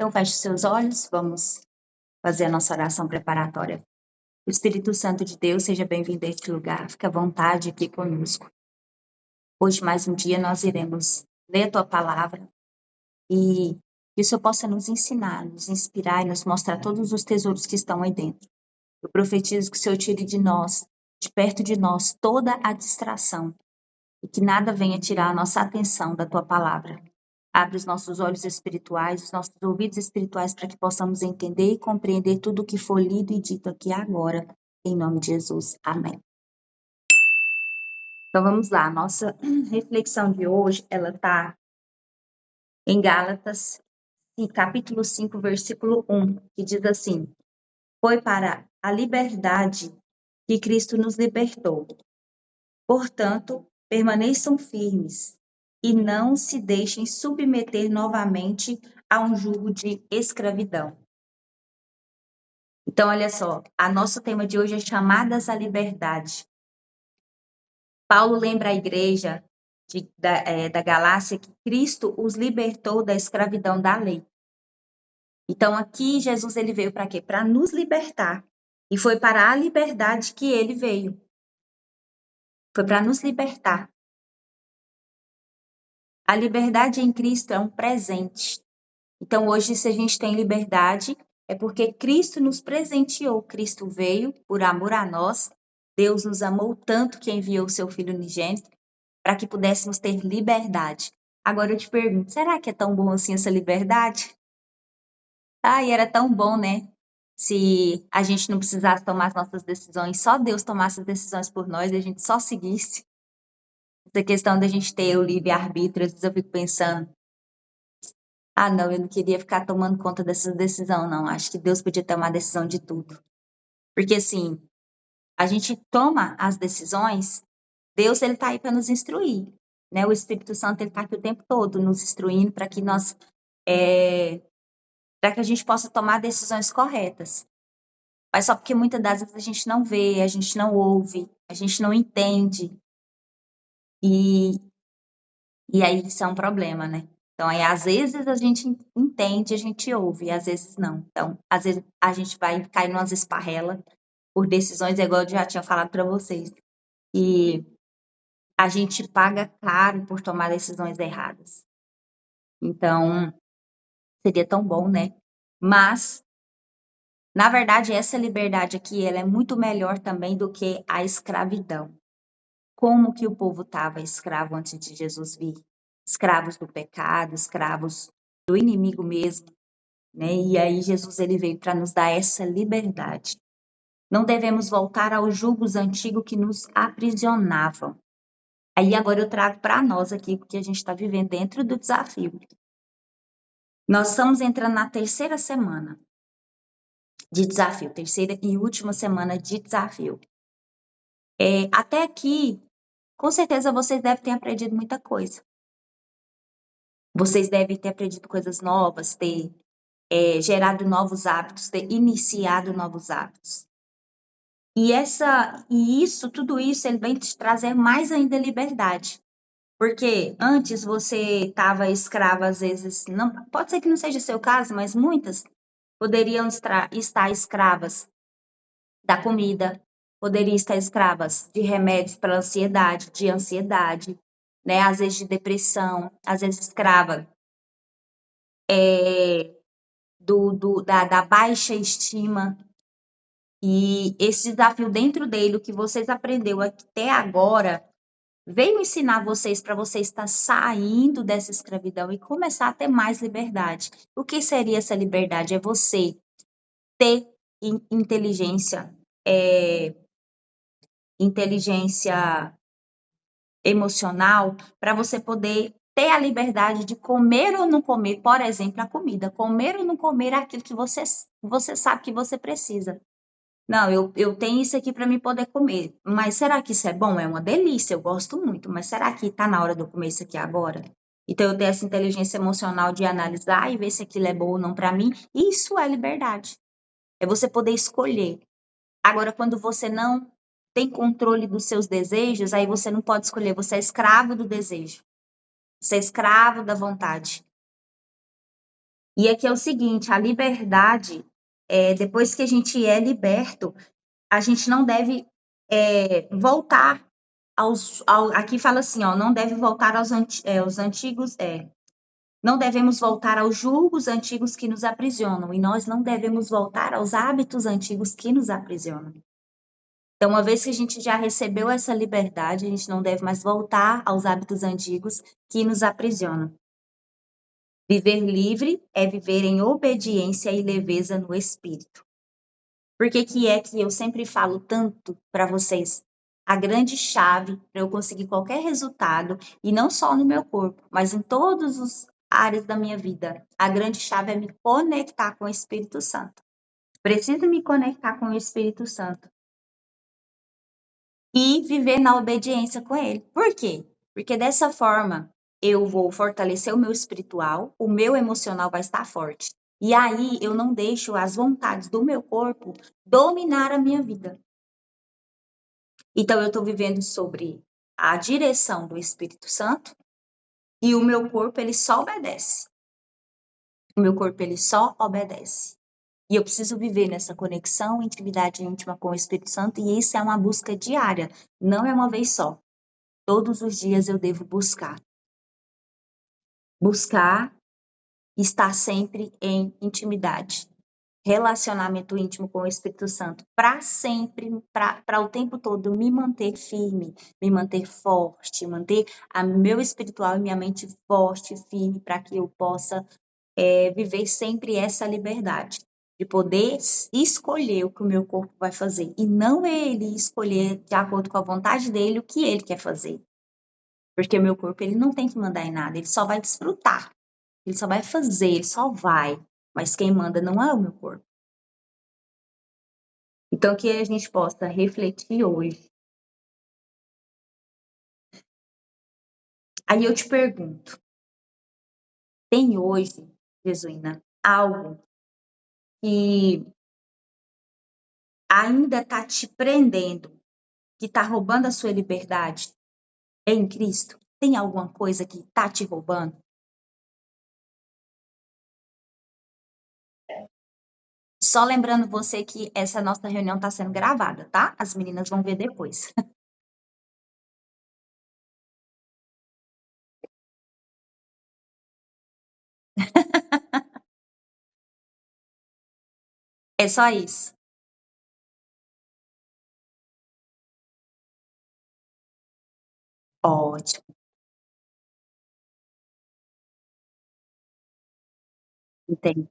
Então, feche os seus olhos, vamos fazer a nossa oração preparatória. O Espírito Santo de Deus, seja bem-vindo a este lugar, fique à vontade aqui conosco. Hoje, mais um dia, nós iremos ler a Tua Palavra e que o Senhor possa nos ensinar, nos inspirar e nos mostrar todos os tesouros que estão aí dentro. Eu profetizo que o Senhor tire de nós, de perto de nós, toda a distração e que nada venha tirar a nossa atenção da Tua Palavra. Abre os nossos olhos espirituais, os nossos ouvidos espirituais, para que possamos entender e compreender tudo o que for lido e dito aqui agora, em nome de Jesus. Amém. Então vamos lá, nossa reflexão de hoje, ela está em Gálatas, capítulo 5, versículo 1, que diz assim: Foi para a liberdade que Cristo nos libertou. Portanto, permaneçam firmes e não se deixem submeter novamente a um jugo de escravidão. Então, olha só, a nosso tema de hoje é chamadas à liberdade. Paulo lembra a igreja da Galácia que Cristo os libertou da escravidão da lei. Então, aqui Jesus ele veio para quê? Para nos libertar. E foi para a liberdade que ele veio. Foi para nos libertar. A liberdade em Cristo é um presente. Então, hoje, se a gente tem liberdade, é porque Cristo nos presenteou. Cristo veio por amor a nós. Deus nos amou tanto que enviou o seu Filho unigênito para que pudéssemos ter liberdade. Agora eu te pergunto, será que é tão bom assim essa liberdade? E era tão bom, né? Se a gente não precisasse tomar as nossas decisões, só Deus tomasse as decisões por nós e a gente só seguisse. Essa questão da gente ter o livre-arbítrio, às vezes eu fico pensando, não, eu não queria ficar tomando conta dessa decisão, não. Acho que Deus podia tomar a decisão de tudo. Porque, assim, a gente toma as decisões, Deus, ele tá aí para nos instruir, né? O Espírito Santo, ele tá aqui o tempo todo nos instruindo para que nós, para que a gente possa tomar decisões corretas. Mas só porque muitas das vezes a gente não vê, a gente não ouve, a gente não entende. E aí isso é um problema, né? Então, aí, às vezes a gente entende, a gente ouve, e às vezes não. Então, às vezes a gente vai cair numas esparrelas por decisões, igual eu já tinha falado para vocês. E a gente paga caro por tomar decisões erradas. Então, seria tão bom, né? Mas, na verdade, essa liberdade aqui, ela é muito melhor também do que a escravidão. Como que o povo estava escravo antes de Jesus vir? Escravos do pecado, escravos do inimigo mesmo, né? E aí Jesus ele veio para nos dar essa liberdade. Não devemos voltar aos julgos antigos que nos aprisionavam. Aí agora eu trago para nós aqui, porque a gente está vivendo dentro do desafio. Nós estamos entrando na terceira semana de desafio, terceira e última semana de desafio. Até aqui, com certeza vocês devem ter aprendido muita coisa. Vocês devem ter aprendido coisas novas, ter gerado novos hábitos, ter iniciado novos hábitos. Tudo isso, ele vem te trazer mais ainda liberdade. Porque antes você estava escrava, às vezes, não, pode ser que não seja seu caso, mas muitas poderiam estar escravas da comida, poderiam estar escravas de remédios para ansiedade, de ansiedade, né? Às vezes de depressão, às vezes escrava da baixa estima. E esse desafio dentro dele, o que vocês aprenderam até agora, veio ensinar vocês para você estar saindo dessa escravidão e começar a ter mais liberdade. O que seria essa liberdade? É você ter inteligência emocional para você poder ter a liberdade de comer ou não comer, por exemplo, a comida. Comer ou não comer aquilo que você sabe que você precisa. Não, eu tenho isso aqui para mim poder comer. Mas será que isso é bom? É uma delícia, eu gosto muito. Mas será que está na hora de eu comer isso aqui agora? Então, eu tenho essa inteligência emocional de analisar e ver se aquilo é bom ou não para mim. Isso é liberdade. É você poder escolher. Agora, quando você não tem controle dos seus desejos, aí você não pode escolher. Você é escravo do desejo. Você é escravo da vontade. E aqui é o seguinte, a liberdade, depois que a gente é liberto, a gente não deve voltar aqui fala assim, ó, não deve voltar aos antigos, não devemos voltar aos julgos antigos que nos aprisionam, e nós não devemos voltar aos hábitos antigos que nos aprisionam. Então, uma vez que a gente já recebeu essa liberdade, a gente não deve mais voltar aos hábitos antigos que nos aprisionam. Viver livre é viver em obediência e leveza no espírito. Por que é que eu sempre falo tanto para vocês? A grande chave para eu conseguir qualquer resultado, e não só no meu corpo, mas em todas as áreas da minha vida, a grande chave é me conectar com o Espírito Santo. Preciso me conectar com o Espírito Santo e viver na obediência com ele. Por quê? Porque dessa forma eu vou fortalecer o meu espiritual, o meu emocional vai estar forte. E aí eu não deixo as vontades do meu corpo dominar a minha vida. Então eu estou vivendo sobre a direção do Espírito Santo e o meu corpo ele só obedece. O meu corpo ele só obedece. E eu preciso viver nessa conexão, intimidade íntima com o Espírito Santo, e isso é uma busca diária, não é uma vez só. Todos os dias eu devo buscar. Buscar estar sempre em intimidade, relacionamento íntimo com o Espírito Santo, para sempre, para o tempo todo me manter firme, me manter forte, manter a meu espiritual e minha mente forte, firme, para que eu possa viver sempre essa liberdade de poder escolher o que o meu corpo vai fazer e não ele escolher de acordo com a vontade dele o que ele quer fazer. Porque o meu corpo ele não tem que mandar em nada, ele só vai desfrutar, ele só vai fazer, ele só vai. Mas quem manda não é o meu corpo. Então, que a gente possa refletir hoje. Aí eu te pergunto, tem hoje, Jesuína, algo que ainda está te prendendo, que está roubando a sua liberdade em Cristo? Tem alguma coisa que está te roubando? Só lembrando você que essa nossa reunião está sendo gravada, tá? As meninas vão ver depois. É só isso. Ótimo, entendi.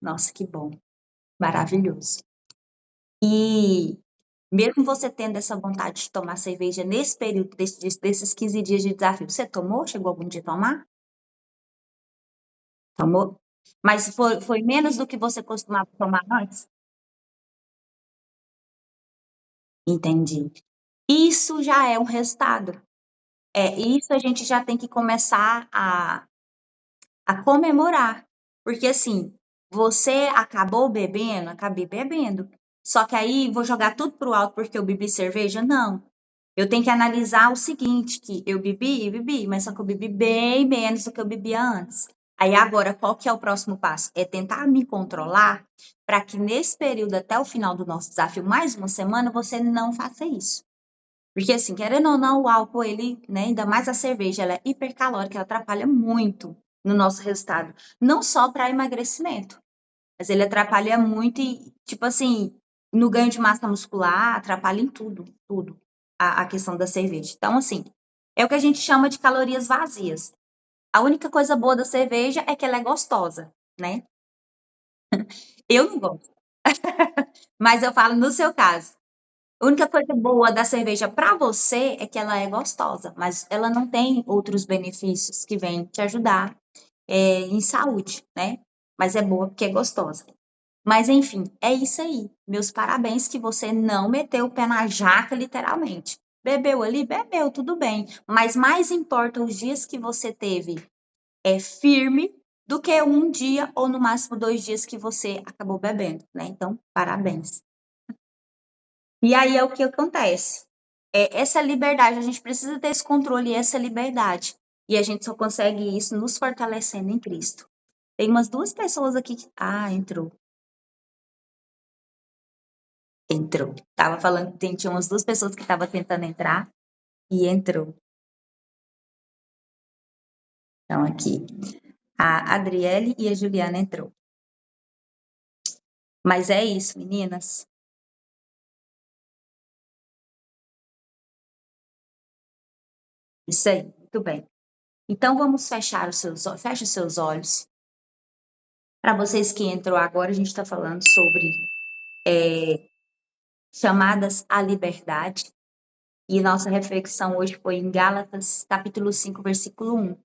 Nossa, que bom. Maravilhoso. E mesmo você tendo essa vontade de tomar cerveja nesse período desses 15 dias de desafio, você tomou? Chegou algum dia a tomar? Tomou? Mas foi menos do que você costumava tomar antes? Entendi. Isso já é um resultado. Isso a gente já tem que começar a comemorar. Porque assim, você acabou bebendo, acabei bebendo. Só que aí vou jogar tudo pro alto porque eu bebi cerveja? Não. Eu tenho que analisar o seguinte, que eu bebi, mas só que eu bebi bem menos do que eu bebia antes. Aí agora, qual que é o próximo passo? É tentar me controlar para que nesse período até o final do nosso desafio, mais uma semana, você não faça isso. Porque assim, querendo ou não, o álcool, ele, né, ainda mais a cerveja, ela é hipercalórica, ela atrapalha muito no nosso resultado. Não só para emagrecimento, mas ele atrapalha muito e, tipo assim, no ganho de massa muscular, atrapalha em tudo, tudo, a questão da cerveja. Então, assim, é o que a gente chama de calorias vazias. A única coisa boa da cerveja é que ela é gostosa, né? Eu não gosto, mas eu falo no seu caso. A única coisa boa da cerveja para você é que ela é gostosa, mas ela não tem outros benefícios que vêm te ajudar em saúde, né? Mas é boa porque é gostosa. Mas enfim, é isso aí. Meus parabéns que você não meteu o pé na jaca, literalmente. Bebeu ali, bebeu, tudo bem. Mas mais importa os dias que você teve firme do que um dia ou no máximo 2 dias que você acabou bebendo, né? Então, parabéns. E aí é o que acontece. Essa liberdade, a gente precisa ter esse controle e essa liberdade. E a gente só consegue isso nos fortalecendo em Cristo. Tem umas 2 pessoas aqui que... Ah, entrou. Entrou. Tava falando que tinha umas 2 pessoas que estavam tentando entrar e entrou. Então, aqui, a Adriele e a Juliana entrou. Mas é isso, meninas. Isso aí, muito bem. Então, vamos fechar feche os seus olhos. Para vocês que entram agora, a gente está falando sobre chamadas à liberdade. E nossa reflexão hoje foi em Gálatas, capítulo 5, versículo 1.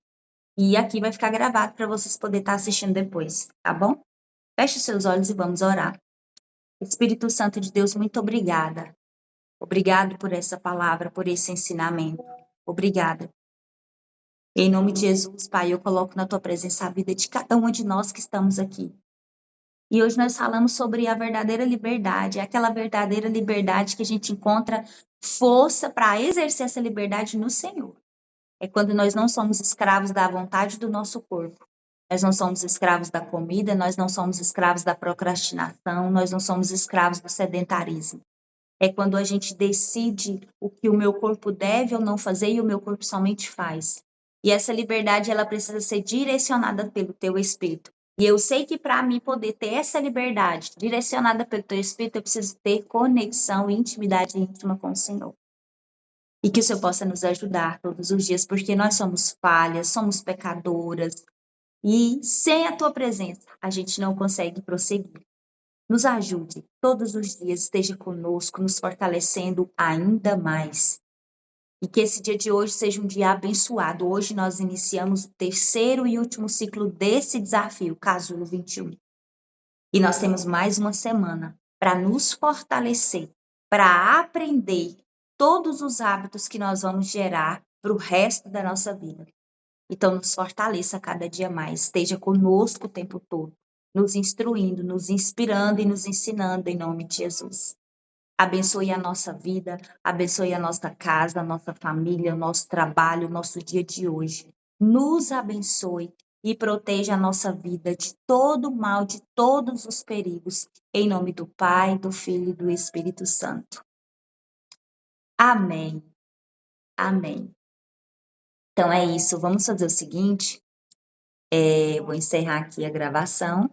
E aqui vai ficar gravado para vocês poderem estar assistindo depois, tá bom? Feche os seus olhos e vamos orar. Espírito Santo de Deus, muito obrigada. Obrigado por essa palavra, por esse ensinamento. Obrigada. Em nome de Jesus, Pai, eu coloco na tua presença a vida de cada um de nós que estamos aqui. E hoje nós falamos sobre a verdadeira liberdade, aquela verdadeira liberdade que a gente encontra força para exercer essa liberdade no Senhor. É quando nós não somos escravos da vontade do nosso corpo. Nós não somos escravos da comida, nós não somos escravos da procrastinação, nós não somos escravos do sedentarismo. É quando a gente decide o que o meu corpo deve ou não fazer e o meu corpo somente faz. E essa liberdade, ela precisa ser direcionada pelo teu Espírito. E eu sei que para mim poder ter essa liberdade direcionada pelo teu Espírito, eu preciso ter conexão e intimidade íntima com o Senhor. E que o Senhor possa nos ajudar todos os dias, porque nós somos falhas, somos pecadoras. E sem a tua presença, a gente não consegue prosseguir. Nos ajude todos os dias, esteja conosco, nos fortalecendo ainda mais. E que esse dia de hoje seja um dia abençoado. Hoje nós iniciamos o terceiro e último ciclo desse desafio, Casulo 21. E nós temos mais uma semana para nos fortalecer, para aprender todos os hábitos que nós vamos gerar para o resto da nossa vida. Então, nos fortaleça cada dia mais, esteja conosco o tempo todo, nos instruindo, nos inspirando e nos ensinando em nome de Jesus. Abençoe a nossa vida, abençoe a nossa casa, a nossa família, o nosso trabalho, o nosso dia de hoje. Nos abençoe e proteja a nossa vida de todo o mal, de todos os perigos. Em nome do Pai, do Filho e do Espírito Santo. Amém. Amém. Então é isso. Vamos fazer o seguinte. Vou encerrar aqui a gravação.